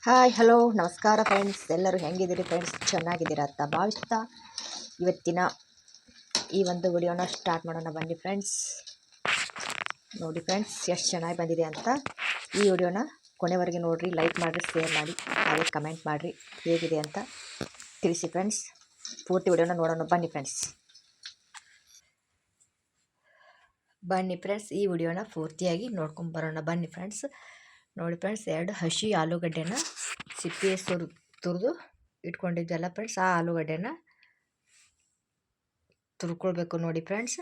Hi hello ನಮಸ್ಕಾರ friends, ಎಲ್ಲರೂ ಹೆಂಗಿದ್ದೀರಿ friends? ಚೆನ್ನಾಗಿದ್ದೀರಾ ಅಂತ ಭಾವಿಸ್ತಾ ಇವತ್ತಿನ ಈ ಒಂದು ವಿಡಿಯೋನ ಸ್ಟಾರ್ಟ್ ಮಾಡೋಣ. ಬನ್ನಿ ಫ್ರೆಂಡ್ಸ್, ನೋಡಿ ಫ್ರೆಂಡ್ಸ್ ಎಷ್ಟು ಚೆನ್ನಾಗಿ ಬಂದಿದೆ ಅಂತ. ಈ ವಿಡಿಯೋನ ಕೊನೆವರೆಗೆ ನೋಡಿರಿ, ಲೈಕ್ ಮಾಡಿರಿ, ಶೇರ್ ಮಾಡಿ, ಹಾಗೆ ಕಮೆಂಟ್ ಮಾಡಿರಿ, ಹೇಗಿದೆ ಅಂತ ತಿಳಿಸಿ ಫ್ರೆಂಡ್ಸ್. ಪೂರ್ತಿ ವಿಡಿಯೋನ ನೋಡೋಣ ಬನ್ನಿ ಫ್ರೆಂಡ್ಸ್. ಈ ವಿಡಿಯೋನ ಪೂರ್ತಿಯಾಗಿ ನೋಡ್ಕೊಂಡು ಬರೋಣ ಬನ್ನಿ ಫ್ರೆಂಡ್ಸ್. ನೋಡಿ ಫ್ರೆಂಡ್ಸ್, 2 ಹಸಿ ಆಲೂಗಡ್ಡೆನ ಸಿಪ್ಪೆ ತುರಿದು ಇಟ್ಕೊಂಡಿದ್ದೆಲ್ಲ ಫ್ರೆಂಡ್ಸ್. ಆ ಆಲೂಗಡ್ಡೆನ ತುರ್ಕೊಳ್ಬೇಕು ನೋಡಿ ಫ್ರೆಂಡ್ಸ್.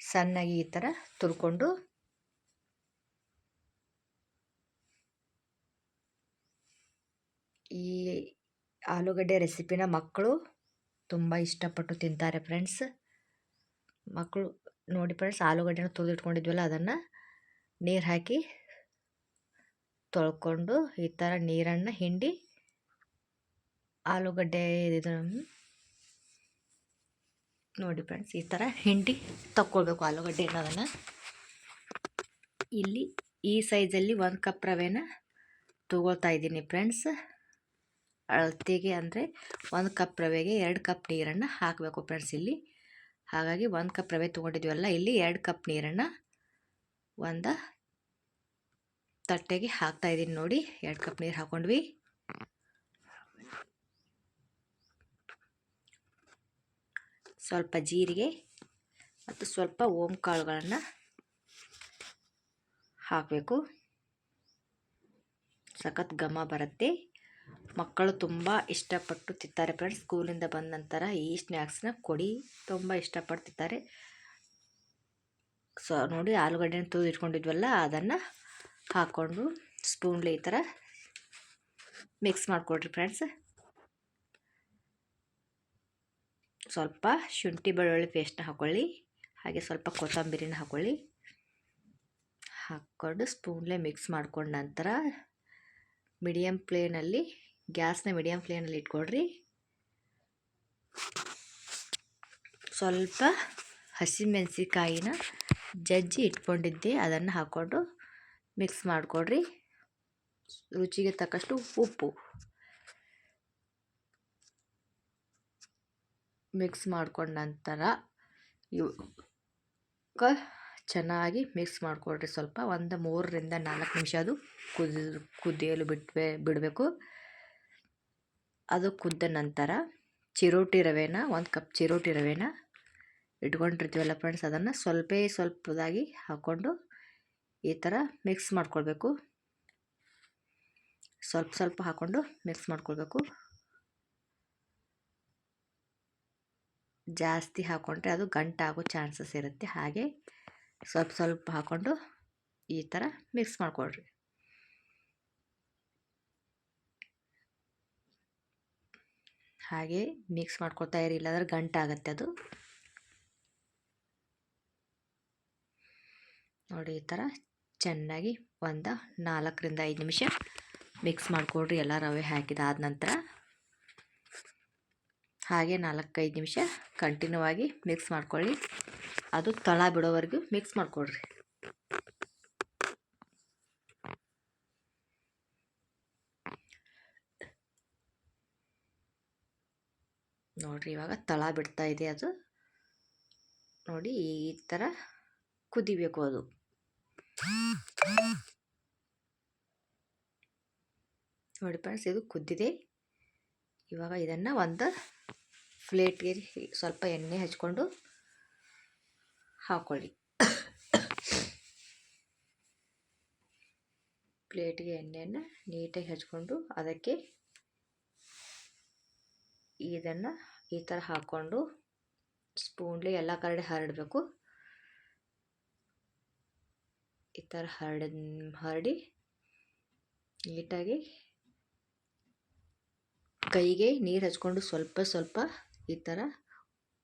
ಸಣ್ಣಗೆ ಈ ಥರ ತುರ್ಕೊಂಡು ಈ ಆಲೂಗಡ್ಡೆ ರೆಸಿಪಿನ ಮಕ್ಕಳು ತುಂಬ ಇಷ್ಟಪಟ್ಟು ತಿಂತಾರೆ ಫ್ರೆಂಡ್ಸ್. ಮಕ್ಕಳು ನೋಡಿ ಫ್ರೆಂಡ್ಸ್, ಆಲೂಗಡ್ಡೆನ ತುರಿದು ಇಟ್ಕೊಂಡಿದ್ವಲ್ಲ ಅದನ್ನು ನೀರು ಹಾಕಿ ತೊಳ್ಕೊಂಡು ಈ ಥರ ನೀರನ್ನು ಹಿಂಡಿ ಆಲೂಗಡ್ಡೆ ಇದನ್ನು ನೋಡಿ ಫ್ರೆಂಡ್ಸ್, ಈ ಥರ ಹಿಂಡಿ ತಕ್ಕೊಳ್ಬೇಕು ಆಲೂಗಡ್ಡೆ ಅನ್ನೋದನ್ನು. ಇಲ್ಲಿ ಈ ಸೈಜಲ್ಲಿ 1 ಕಪ್ ರವೆನ ತಗೊಳ್ತಾ ಇದ್ದೀನಿ ಫ್ರೆಂಡ್ಸ್. ಅಳತೆಗೆ ಅಂದರೆ 1 ಕಪ್ ರವೆಗೆ 2 ಕಪ್ ನೀರನ್ನು ಹಾಕಬೇಕು ಫ್ರೆಂಡ್ಸ್ ಇಲ್ಲಿ. ಹಾಗಾಗಿ 1 ಕಪ್ ರವೆ ತೊಗೊಂಡಿದ್ವಲ್ಲ, ಇಲ್ಲಿ 2 ಕಪ್ ನೀರನ್ನು ಒಂದು ತಟ್ಟೆಗೆ ಹಾಕ್ತಾ ಇದ್ದೀನಿ ನೋಡಿ. 2 ಕಪ್ ನೀರು ಹಾಕ್ಕೊಂಡ್ವಿ. ಸ್ವಲ್ಪ ಜೀರಿಗೆ ಮತ್ತು ಸ್ವಲ್ಪ ಓಂ ಕಾಳುಗಳನ್ನು ಹಾಕಬೇಕು. ಸಖತ್ ಘಮ ಬರುತ್ತೆ. ಮಕ್ಕಳು ತುಂಬ ಇಷ್ಟಪಟ್ಟು ತಿಂತಾರೆ ಫ್ರೆಂಡ್ಸ್. ಸ್ಕೂಲಿಂದ ಬಂದ ನಂತರ ಈ ಸ್ನ್ಯಾಕ್ಸ್ನ ಕೊಡಿ, ತುಂಬ ಇಷ್ಟಪಟ್ಟು ತಿಂತಾರೆ. ನೋಡಿ, ಆಲೂಗಡ್ಡೆನ ತುರಿದು ಇಟ್ಕೊಂಡಿದ್ವಲ್ಲ ಅದನ್ನು ಹಾಕ್ಕೊಂಡು ಸ್ಪೂನ್ಲೆ ಈ ಥರ ಮಿಕ್ಸ್ ಮಾಡಿಕೊಡ್ರಿ ಫ್ರೆಂಡ್ಸ್. ಸ್ವಲ್ಪ ಶುಂಠಿ ಬೆಳ್ಳುಳ್ಳಿ ಪೇಸ್ಟ್ನ ಹಾಕ್ಕೊಳ್ಳಿ, ಹಾಗೆ ಸ್ವಲ್ಪ ಕೊತ್ತಂಬರಿನ ಹಾಕ್ಕೊಳ್ಳಿ. ಹಾಕ್ಕೊಂಡು ಸ್ಪೂನ್ಲೆ ಮಿಕ್ಸ್ ಮಾಡ್ಕೊಂಡ ನಂತರ ಗ್ಯಾಸ್ನ ಮೀಡಿಯಮ್ ಫ್ಲೇಮಲ್ಲಿ ಇಟ್ಕೊಳ್ರಿ. ಸ್ವಲ್ಪ ಹಸಿಮೆಣಸಿಕಾಯಿನ ಜಜ್ಜಿ ಇಟ್ಕೊಂಡಿದ್ದೆ ಅದನ್ನು ಹಾಕ್ಕೊಂಡು ಮಿಕ್ಸ್ ಮಾಡಿಕೊಡ್ರಿ. ರುಚಿಗೆ ತಕ್ಕಷ್ಟು ಉಪ್ಪು ಮಿಕ್ಸ್ ಮಾಡ್ಕೊಂಡ ನಂತರ ಚೆನ್ನಾಗಿ ಮಿಕ್ಸ್ ಮಾಡಿಕೊಡ್ರಿ. ಸ್ವಲ್ಪ ಒಂದು 3 ರಿಂದ 4 ನಿಮಿಷ ಅದು ಕುದಿಯಲು ಬಿಡಬೇಕು. ಅದು ಕುದ್ದ ನಂತರ ಚಿರೋಟಿ ರವೆನ 1 ಕಪ್ ಚಿರೋಟಿ ರವೆನ ಇಟ್ಕೊಂಡಿರ್ತೀವಲ್ಲ ಫ್ರೆಂಡ್ಸ್, ಅದನ್ನು ಸ್ವಲ್ಪದಾಗಿ ಹಾಕ್ಕೊಂಡು ಈ ಥರ ಮಿಕ್ಸ್ ಮಾಡ್ಕೊಳ್ಬೇಕು. ಸ್ವಲ್ಪ ಹಾಕ್ಕೊಂಡು ಮಿಕ್ಸ್ ಮಾಡ್ಕೊಳ್ಬೇಕು. ಜಾಸ್ತಿ ಹಾಕ್ಕೊಂಡ್ರೆ ಅದು ಗಂಟಾಗೋ ಚಾನ್ಸಸ್ ಇರುತ್ತೆ. ಹಾಗೆ ಸ್ವಲ್ಪ ಹಾಕ್ಕೊಂಡು ಈ ಥರ ಮಿಕ್ಸ್ ಮಾಡ್ಕೊಳ್ರಿ. ಹಾಗೆ ಮಿಕ್ಸ್ ಮಾಡ್ಕೊಳ್ತಾ ಇರಿ, ಇಲ್ಲಾಂದ್ರೆ ಗಂಟಾಗತ್ತೆ ಅದು. ನೋಡಿ, ಈ ಥರ ಚೆನ್ನಾಗಿ ಒಂದು 4 ರಿಂದ 5 ನಿಮಿಷ ಮಿಕ್ಸ್ ಮಾಡಿಕೊಡ್ರಿ ಎಲ್ಲ ರವೆ ಹಾಕಿದಾದ ನಂತರ. ಹಾಗೆ 4-5 ನಿಮಿಷ ಕಂಟಿನ್ಯೂ ಆಗಿ ಮಿಕ್ಸ್ ಮಾಡ್ಕೊಳ್ಳಿ. ಅದು ತಳ ಬಿಡೋವರೆಗೂ ಮಿಕ್ಸ್ ಮಾಡಿಕೊಡ್ರಿ. ನೋಡಿರಿ, ಇವಾಗ ತಳ ಬಿಡ್ತಾ ಇದೆ ಅದು. ನೋಡಿ, ಈ ಥರ ಕುದಿಬೇಕು ಅದು. ನೋಡಿ ಫ್ರೆಂಡ್ಸ್, ಇದು ಕುದ್ದಿದೆ. ಇವಾಗ ಇದನ್ನು ಒಂದು ಪ್ಲೇಟ್ಗೆ ಸ್ವಲ್ಪ ಎಣ್ಣೆ ಹಚ್ಕೊಂಡು ಹಾಕ್ಕೊಳ್ಳಿ. ಪ್ಲೇಟ್ಗೆ ಎಣ್ಣೆಯನ್ನು ನೀಟಾಗಿ ಹಚ್ಕೊಂಡು ಅದಕ್ಕೆ ಇದನ್ನು ಈ ಥರ ಹಾಕ್ಕೊಂಡು ಸ್ಪೂನ್ಲಿ ಎಲ್ಲ ಕಡೆ ಹರಡಬೇಕು. ಈ ಥರ ಹರಡಿ ನೀಟಾಗಿ ಕೈಗೆ ನೀರು ಹಚ್ಕೊಂಡು ಸ್ವಲ್ಪ ಈ ಥರ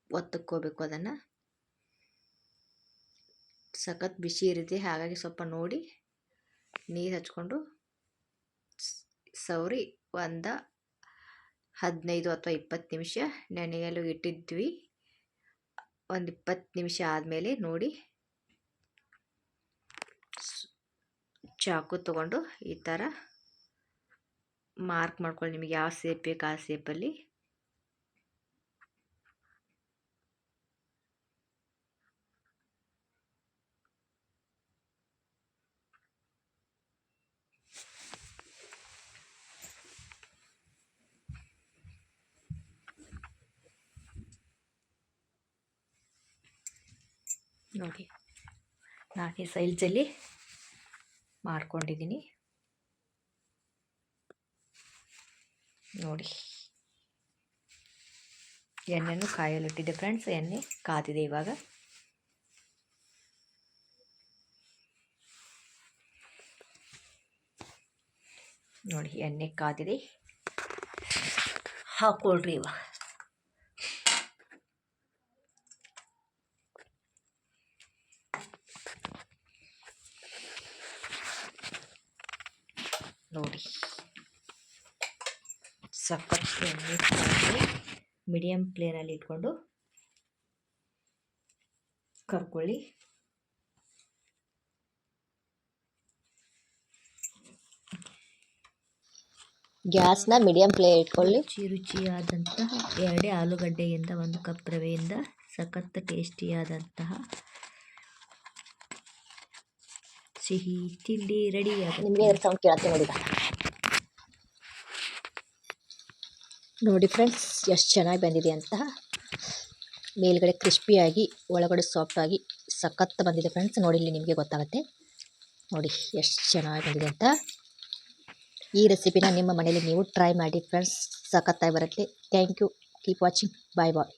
ಒತ್ತಕ್ಕೋಬೇಕು. ಅದನ್ನು ಸಖತ್ ಬಿಸಿ ಇರುತ್ತೆ, ಹಾಗಾಗಿ ಸ್ವಲ್ಪ ನೋಡಿ ನೀರು ಹಚ್ಕೊಂಡು ಸವರಿ ಒಂದು 15 ಅಥವಾ 20 ನಿಮಿಷ ನೆನೆಯಲು ಇಟ್ಟಿದ್ವಿ. ಒಂದು 20 ನಿಮಿಷ ಆದಮೇಲೆ ನೋಡಿ, ಚಾಕು ತಗೊಂಡು ಈ ಥರ ಮಾರ್ಕ್ ಮಾಡ್ಕೊಳ್ಳಿ, ನಿಮಗೆ ಯಾವ ಸೇಪ್ ಬೇಕು ಆ ಸೇಪಲ್ಲಿ. ನೋಡಿ, ನಾನು ಈ ಸೈಜಲ್ಲಿ ಮಾಡ್ಕೊಂಡಿದ್ದೀನಿ. ನೋಡಿ, ಎಣ್ಣೆನೂ ಕಾಯಲಿಟ್ಟಿದೆ ಫ್ರೆಂಡ್ಸ್. ಎಣ್ಣೆ ಕಾದಿದೆ ಇವಾಗ. ನೋಡಿ, ಎಣ್ಣೆ ಕಾದಿದೆ, ಹಾಕೊಳ್ರಿ ಇವಾಗ. ನೋಡಿ, ಸಖತ್ ಎಣ್ಣೆ ಮೀಡಿಯಮ್ ಫ್ಲೇಮಲ್ಲಿ ಇಟ್ಕೊಂಡು ಕರ್ಕೊಳ್ಳಿ. ಗ್ಯಾಸ್ನ ಮೀಡಿಯಂ ಫ್ಲೇಮ್ ಇಟ್ಕೊಳ್ಳಿ. ರುಚಿಯಾದಂತಹ 2 ಆಲೂಗಡ್ಡೆಯಿಂದ 1 ಕಪ್ ರವೆಯಿಂದ ಸಖತ್ ಟೇಸ್ಟಿಯಾದಂತಹ ಸಿಹಿ ತಿಂಡಿ ರೆಡಿ ಆಗುತ್ತೆ. ನಿಮಗೆ ಸೌಂಡ್ ಕೇಳುತ್ತೆ ನೋಡಿ. ನೋಡಿ ಫ್ರೆಂಡ್ಸ್, ಎಷ್ಟು ಚೆನ್ನಾಗಿ ಬಂದಿದೆ ಅಂತ. ಮೇಲ್ಗಡೆ ಕ್ರಿಸ್ಪಿಯಾಗಿ ಒಳಗಡೆ ಸಾಫ್ಟಾಗಿ ಸಖತ್ ಬಂದಿದೆ ಫ್ರೆಂಡ್ಸ್. ನೋಡಿ, ಇಲ್ಲಿ ನಿಮಗೆ ಗೊತ್ತಾಗುತ್ತೆ. ನೋಡಿ ಎಷ್ಟು ಚೆನ್ನಾಗಿ ಬಂದಿದೆ ಅಂತ. ಈ ರೆಸಿಪಿನ ನಿಮ್ಮ ಮನೇಲಿ ನೀವು ಟ್ರೈ ಮಾಡಿ ಫ್ರೆಂಡ್ಸ್, ಸಖತ್ತಾಗಿ ಬರುತ್ತೆ. Thank you, keep watching, bye bye.